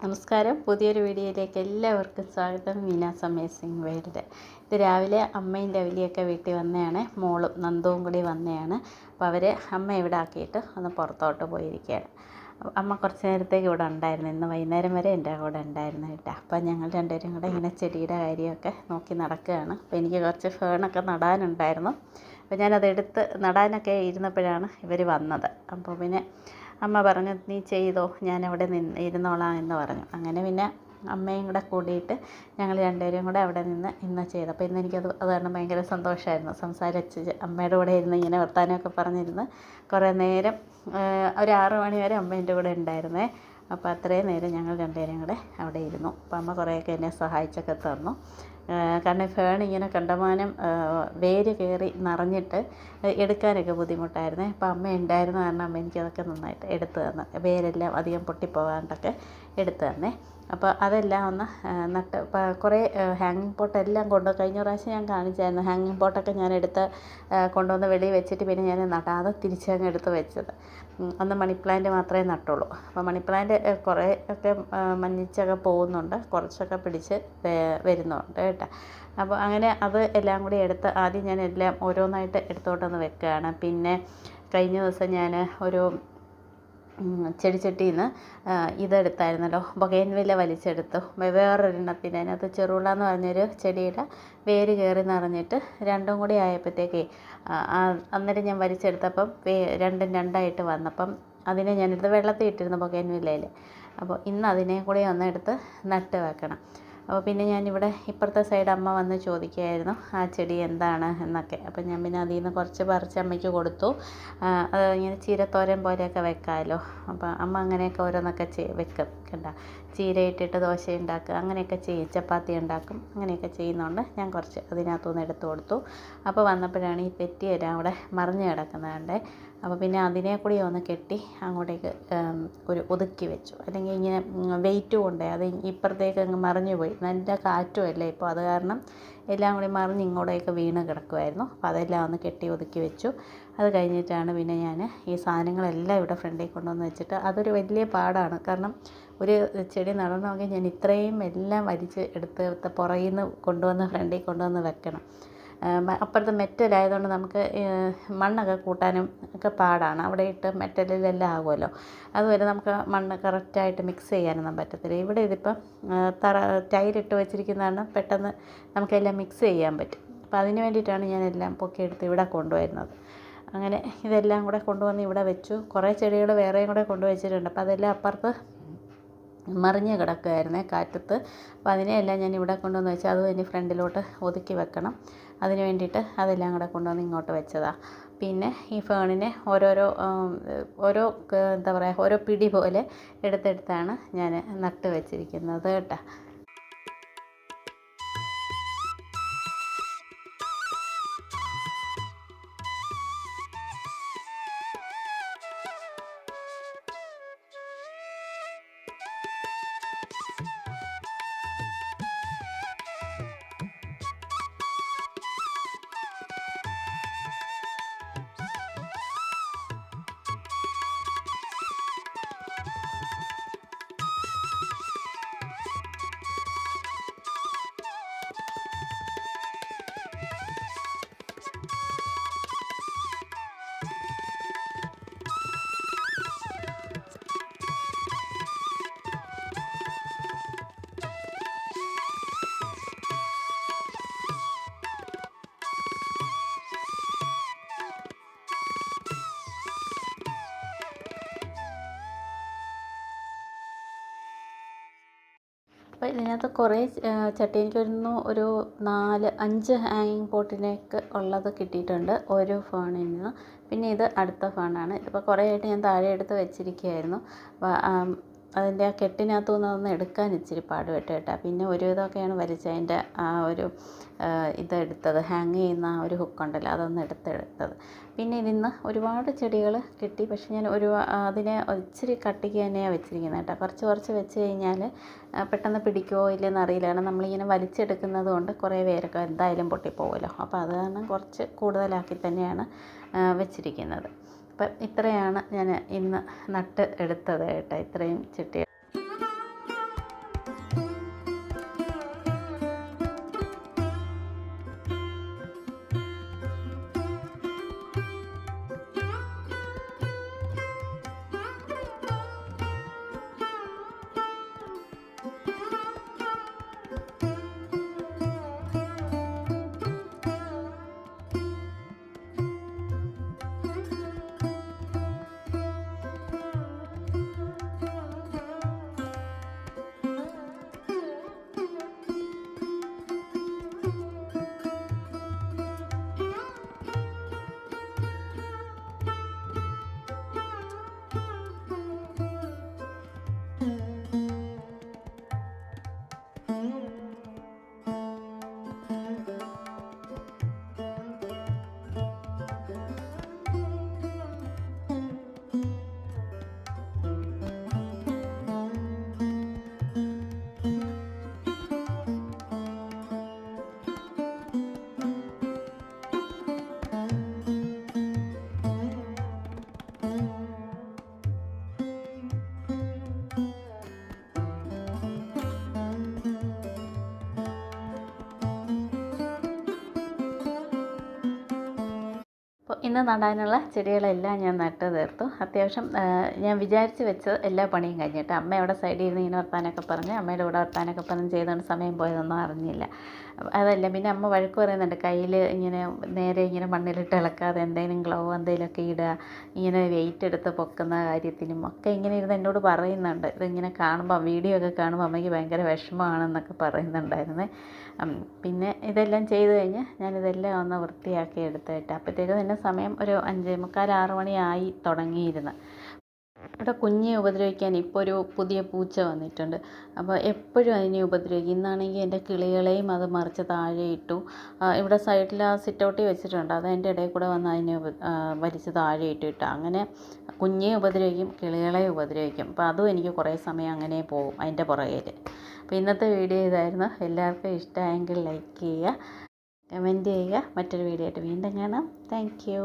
നമസ്കാരം. പുതിയൊരു വീഡിയോയിലേക്ക് എല്ലാവർക്കും സ്വാഗതം. മീനാസ് അമേസിങ് വേൾഡ്. ഇത് രാവിലെ അമ്മയും രവലിയൊക്കെ വീട്ടിൽ വന്നതാണ്. മോളും നന്ദവും കൂടി വന്നതാണ്. അപ്പോൾ അമ്മ ഇവിടെ ആക്കിയിട്ട് ഒന്ന് പുറത്തോട്ട് പോയിരിക്കുകയാണ്. അമ്മ കുറച്ച് നേരത്തേക്ക് ഇവിടെ ഉണ്ടായിരുന്നു. ഇന്ന് വൈകുന്നേരം വരെ എൻ്റെ കൂടെ ഉണ്ടായിരുന്നു കേട്ടോ. അപ്പോൾ ഞങ്ങൾ രണ്ടുപേരും കൂടെ ഇങ്ങനെ ചെടിയുടെ കാര്യമൊക്കെ നോക്കി നടക്കുകയാണ്. അപ്പോൾ എനിക്ക് കുറച്ച് ഫേണൊക്കെ നടാനുണ്ടായിരുന്നു. അപ്പോൾ ഞാനതെടുത്ത് നടാനൊക്കെ ഇരുന്നപ്പോഴാണ് ഇവർ വന്നത്. അപ്പോൾ പിന്നെ അമ്മ പറഞ്ഞു, നീ ചെയ്തോ, ഞാനവിടെ ഇരുന്നോളാം എന്ന് പറഞ്ഞു. അങ്ങനെ പിന്നെ അമ്മയും കൂടെ കൂടിയിട്ട് ഞങ്ങൾ രണ്ടുപേരും കൂടെ അവിടെ നിന്ന് ഇന്ന് ചെയ്തു. അപ്പോൾ ഇന്ന് എനിക്കത് കാരണം ഭയങ്കര സന്തോഷമായിരുന്നു. സംസാരിച്ച് അമ്മയുടെ കൂടെ ഇരുന്ന് ഇങ്ങനെ വർത്താനമൊക്കെ പറഞ്ഞിരുന്ന് കുറേ നേരം, ഒരു 6 മണി വരെ അമ്മ എൻ്റെ കൂടെ ഉണ്ടായിരുന്നേ. അപ്പോൾ അത്രയും നേരം ഞങ്ങൾ രണ്ടുപേരും കൂടെ അവിടെ ഇരുന്നു. അപ്പോൾ അമ്മ കുറേയൊക്കെ എന്നെ സഹായിച്ചൊക്കെ തന്നു. കാരണം ഫേൺ ഇങ്ങനെ കണ്ടമാനം വേര് കയറി നിറഞ്ഞിട്ട് എടുക്കാനൊക്കെ ബുദ്ധിമുട്ടായിരുന്നേ. അപ്പോൾ അമ്മ ഉണ്ടായിരുന്ന കാരണം അമ്മ എനിക്കതൊക്കെ നന്നായിട്ട് എടുത്തു തന്നു. വേരെല്ലാം അധികം പൊട്ടിപ്പോകാണ്ടൊക്കെ എടുത്തു തന്നേ. അപ്പോൾ അതെല്ലാം ഒന്ന് നട്ട് കുറേ ഹാങ്ങിങ് പോട്ടെല്ലാം കഴിഞ്ഞ പ്രാവശ്യം ഞാൻ കാണിച്ചായിരുന്നു. ഹാങ്ങിങ് പോട്ടൊക്കെ ഞാൻ കൊണ്ടുവന്ന് വെളിയിൽ വെച്ചിട്ട് പിന്നെ ഞാൻ നടാതെ തിരിച്ചങ്ങ് എടുത്ത് വെച്ചത്. ഒന്ന് മണി പ്ലാന്റ് മാത്രമേ നട്ടുള്ളൂ. അപ്പോൾ മണി പ്ലാന്റ് കുറേ ഒക്കെ മഞ്ഞിച്ചൊക്കെ പോകുന്നുണ്ട്, കുറച്ചൊക്കെ പിടിച്ച് വരുന്നുണ്ട് കേട്ടോ. അപ്പോൾ അങ്ങനെ അത് എല്ലാം കൂടി എടുത്ത് ആദ്യം ഞാൻ എല്ലാം ഓരോന്നായിട്ട് എടുത്തോട്ടൊന്ന് വെക്കുകയാണ്. പിന്നെ കഴിഞ്ഞ ദിവസം ഞാൻ ഒരു ചെടിച്ചട്ടിയിൽ നിന്ന് ഇതെടുത്തായിരുന്നല്ലോ, ബൊഗൈൻവില്ല വലിച്ചെടുത്തു. വേറൊരെണ്ണത്തിന് അതിനകത്ത് ചെറുള എന്ന് പറഞ്ഞൊരു ചെടിയുടെ വേര് കയറി നിറഞ്ഞിട്ട് രണ്ടും കൂടി ആയപ്പോഴത്തേക്കേ അന്നേരം ഞാൻ വലിച്ചെടുത്തപ്പം രണ്ടും രണ്ടായിട്ട് വന്നപ്പം അതിനെ ഞാനെടുത്ത് വെള്ളത്തിൽ ഇട്ടിരുന്നു ബൊഗൈൻവില്ലയിൽ. അപ്പോൾ ഇന്ന് അതിനെ കൂടി ഒന്ന് എടുത്ത് നട്ട് വെക്കണം. അപ്പോൾ പിന്നെ ഞാനിവിടെ ഇപ്പുറത്തെ സൈഡ് അമ്മ വന്ന് ചോദിക്കുകയായിരുന്നു ആ ചെടി എന്താണ് എന്നൊക്കെ. അപ്പോൾ ഞാൻ പിന്നെ അതിൽ നിന്ന് കുറച്ച് പറിച്ച് അമ്മയ്ക്ക് കൊടുത്തു. അത് ഇങ്ങനെ ചീരത്തോരൻ പോലെയൊക്കെ വെക്കാമല്ലോ. അപ്പോൾ അമ്മ അങ്ങനെയൊക്കെ ഓരോന്നൊക്കെ വെക്കും കേട്ടോ. ചീര ഇട്ടിട്ട് ദോശ ഉണ്ടാക്കുക, അങ്ങനെയൊക്കെ ചെയ്യും, ചപ്പാത്തി ഉണ്ടാക്കും, അങ്ങനെയൊക്കെ ചെയ്യുന്നതുകൊണ്ട് ഞാൻ കുറച്ച് അതിനകത്തുനിന്ന് എടുത്തു കൊടുത്തു. അപ്പോൾ വന്നപ്പോഴാണ് ഈ തെറ്റിയെല്ലാം അവിടെ മറിഞ്ഞ് കിടക്കുന്നതുകൊണ്ട് അപ്പോൾ പിന്നെ അതിനെ കൂടി ഒന്ന് കെട്ടി അങ്ങോട്ടേക്ക് ഒരു ഒതുക്കി വെച്ചു. അല്ലെങ്കിൽ ഇങ്ങനെ വെയിറ്റ് കൊണ്ട് അത് ഇപ്പുറത്തേക്ക് അങ്ങ് മറിഞ്ഞു പോയി. നല്ല കാറ്റുമല്ലേ ഇപ്പോൾ, അത് കാരണം എല്ലാം കൂടി മറിഞ്ഞ് ഇങ്ങോട്ടേക്ക് വീണ് കിടക്കുമായിരുന്നു. അപ്പോൾ അതെല്ലാം ഒന്ന് കെട്ടി ഒതുക്കി വെച്ചു. അത് കഴിഞ്ഞിട്ടാണ് പിന്നെ ഞാൻ ഈ സാധനങ്ങളെല്ലാം ഇവിടെ ഫ്രണ്ടിൽ കൊണ്ടുവന്ന് വെച്ചിട്ട്, അതൊരു വലിയ പാടാണ്. കാരണം ഒരു ചെടി നടണമെങ്കിൽ ഞാൻ ഇത്രയും എല്ലാം വലിച്ച് എടുത്ത് പുറകിൽ നിന്ന് കൊണ്ടുവന്ന് ഫ്രണ്ടിൽ കൊണ്ടുവന്ന് വെക്കണം. അപ്പുറത്ത് മെറ്റലായതുകൊണ്ട് നമുക്ക് മണ്ണൊക്കെ കൂട്ടാനും ഒക്കെ പാടാണ്. അവിടെ ഇട്ട് മെറ്റലിലെല്ലാം ആകുമല്ലോ, അതുവരെ നമുക്ക് മണ്ണ് കറക്റ്റായിട്ട് മിക്സ് ചെയ്യാനൊന്നും പറ്റത്തില്ല. ഇവിടെ ഇതിപ്പം ടൈലിട്ട് വെച്ചിരിക്കുന്നതാണ്, പെട്ടെന്ന് നമുക്കെല്ലാം മിക്സ് ചെയ്യാൻ പറ്റും. അപ്പോൾ അതിന് വേണ്ടിയിട്ടാണ് ഞാനെല്ലാം പൊക്കിയെടുത്ത് ഇവിടെ കൊണ്ടുവരുന്നത്. അങ്ങനെ ഇതെല്ലാം കൂടെ കൊണ്ടുവന്ന് ഇവിടെ വെച്ചു. കുറേ ചെടികൾ വേറെയും കൂടെ കൊണ്ടുവച്ചിട്ടുണ്ട്. അപ്പോൾ അതെല്ലാം അപ്പുറത്ത് മറിഞ്ഞ് കിടക്കുമായിരുന്നേ കാറ്റത്ത്. അപ്പോൾ അതിനെയെല്ലാം ഞാൻ ഇവിടെ കൊണ്ടുവന്ന് വെച്ചാൽ അത് ഇനി ഫ്രണ്ടിലോട്ട് ഒതുക്കി വെക്കണം. അതിന് വേണ്ടിയിട്ട് അതെല്ലാം കൂടെ കൊണ്ടുവന്ന് ഇങ്ങോട്ട് വെച്ചതാണ്. പിന്നെ ഈ ഫേണിനെ ഓരോ എന്താ പറയുക, ഓരോ പിടി പോലെ എടുത്തെടുത്താണ് ഞാൻ നട്ട് വെച്ചിരിക്കുന്നത് കേട്ടോ. അപ്പോൾ ഇതിനകത്ത് കുറേ ചട്ടി, എനിക്കൊരുന്നു ഒരു 4-5 ഹാങ്ങിങ് പോട്ടിനൊക്കെ ഉള്ളത് കിട്ടിയിട്ടുണ്ട് ഓരോ ഫേണിൽ നിന്ന്. പിന്നെ ഇത് അടുത്ത ഫേണാണ്. ഇതിപ്പോൾ കുറേ ആയിട്ട് ഞാൻ താഴെ എടുത്ത് വെച്ചിരിക്കുകയായിരുന്നു. അതിൻ്റെ ആ കെട്ടിനകത്തു നിന്ന് അതൊന്ന് എടുക്കാൻ ഇച്ചിരി പാടുപെട്ട് കേട്ടോ. പിന്നെ ഒരു ഇതൊക്കെയാണ് വലിച്ചതിൻ്റെ ആ ഒരു ഇതെടുത്തത്, ഹാങ് ചെയ്യുന്ന ആ ഒരു ഹുക്കുണ്ടല്ലോ, അതൊന്ന് എടുത്തത്. പിന്നെ ഇതിന്ന് ഒരുപാട് ചെടികൾ കിട്ടി. പക്ഷേ ഞാൻ അതിനെ ഇച്ചിരി കട്ടിക്ക് തന്നെയാണ് വെച്ചിരിക്കുന്നത് കേട്ടോ. കുറച്ച് വെച്ച് കഴിഞ്ഞാൽ പെട്ടെന്ന് പിടിക്കുമോ ഇല്ലെന്ന് അറിയില്ല. കാരണം നമ്മളിങ്ങനെ വലിച്ചെടുക്കുന്നത് കൊണ്ട് കുറേ വേരൊക്കെ എന്തായാലും പൊട്ടിപ്പോകുമല്ലോ. അപ്പോൾ അത് കാരണം കുറച്ച് കൂടുതലാക്കി തന്നെയാണ് വെച്ചിരിക്കുന്നത്. അപ്പം ഇത്രയാണ് ഞാൻ ഇന്ന് നട്ട് എടുത്തത് കേട്ടോ, ഇത്രയും ചെട്ടി. ഇന്ന് നടാനുള്ള ചെടികളെല്ലാം ഞാൻ നട്ട് തീർത്തു. അത്യാവശ്യം ഞാൻ വിചാരിച്ച് വെച്ച എല്ലാ പണിയും കഴിഞ്ഞിട്ട് അമ്മ അവിടെ സൈഡിൽ ഇരുന്ന് ഇങ്ങനെ വർത്താനൊക്കെ പറഞ്ഞ് അമ്മയുടെ കൂടെ വർത്താനൊക്കെ പറഞ്ഞ് ചെയ്തുകൊണ്ട് സമയം പോയതൊന്നും അറിഞ്ഞില്ല. അതല്ല, പിന്നെ അമ്മ വഴക്ക് പറയുന്നുണ്ട്, കയ്യിൽ ഇങ്ങനെ നേരെ ഇങ്ങനെ മണ്ണിലിട്ട് ഇളക്കാതെ എന്തെങ്കിലും ഗ്ലൗ എന്തെങ്കിലുമൊക്കെ ഇടുക, ഇങ്ങനെ വെയിറ്റ് എടുത്ത് പൊക്കുന്ന കാര്യത്തിനും ഒക്കെ ഇങ്ങനെ ഇരുന്ന് എന്നോട് പറയുന്നുണ്ട്. ഇതിങ്ങനെ കാണുമ്പോൾ വീഡിയോ ഒക്കെ കാണുമ്പോൾ അമ്മയ്ക്ക് ഭയങ്കര വിഷമമാണെന്നൊക്കെ പറയുന്നുണ്ടായിരുന്നേ. പിന്നെ ഇതെല്ലാം ചെയ്ത് കഴിഞ്ഞ് ഞാനിതെല്ലാം ഒന്ന് വൃത്തിയാക്കി എടുത്തിട്ട് അപ്പോഴത്തേക്കും തന്നെ സമയം ഒരു 5:45 6 മണിയായി തുടങ്ങിയിരുന്നു. ഇവിടെ കുഞ്ഞെ ഉപദ്രവിക്കാൻ ഇപ്പോൾ ഒരു പുതിയ പൂച്ച വന്നിട്ടുണ്ട്. അപ്പോൾ എപ്പോഴും അതിനെ ഉപദ്രവിക്കും. ഇന്നാണെങ്കിൽ എൻ്റെ കിളികളെയും അത് മറിച്ച് താഴെ ഇട്ടു. ഇവിടെ സൈഡിൽ ആ സിറ്റൗട്ടിൽ വെച്ചിട്ടുണ്ട്, അത് അതിൻ്റെ ഇടയിൽ കൂടെ വന്ന് അതിനെ വലിച്ച് താഴെ ഇട്ടിട്ട് അങ്ങനെ കുഞ്ഞെ ഉപദ്രവിക്കും, കിളികളെ ഉപദ്രവിക്കും. അപ്പോൾ അതും എനിക്ക് കുറേ സമയം അങ്ങനെ പോകും അതിൻ്റെ പുറകിൽ. അപ്പോൾ ഇന്നത്തെ വീഡിയോ ഇതായിരുന്നു. എല്ലാവർക്കും ഇഷ്ടമായെങ്കിൽ ലൈക്ക് ചെയ്യുക, കമൻറ്റ് ചെയ്യുക. മറ്റൊരു വീഡിയോ ആയിട്ട് വീണ്ടും കാണാം. Thank you.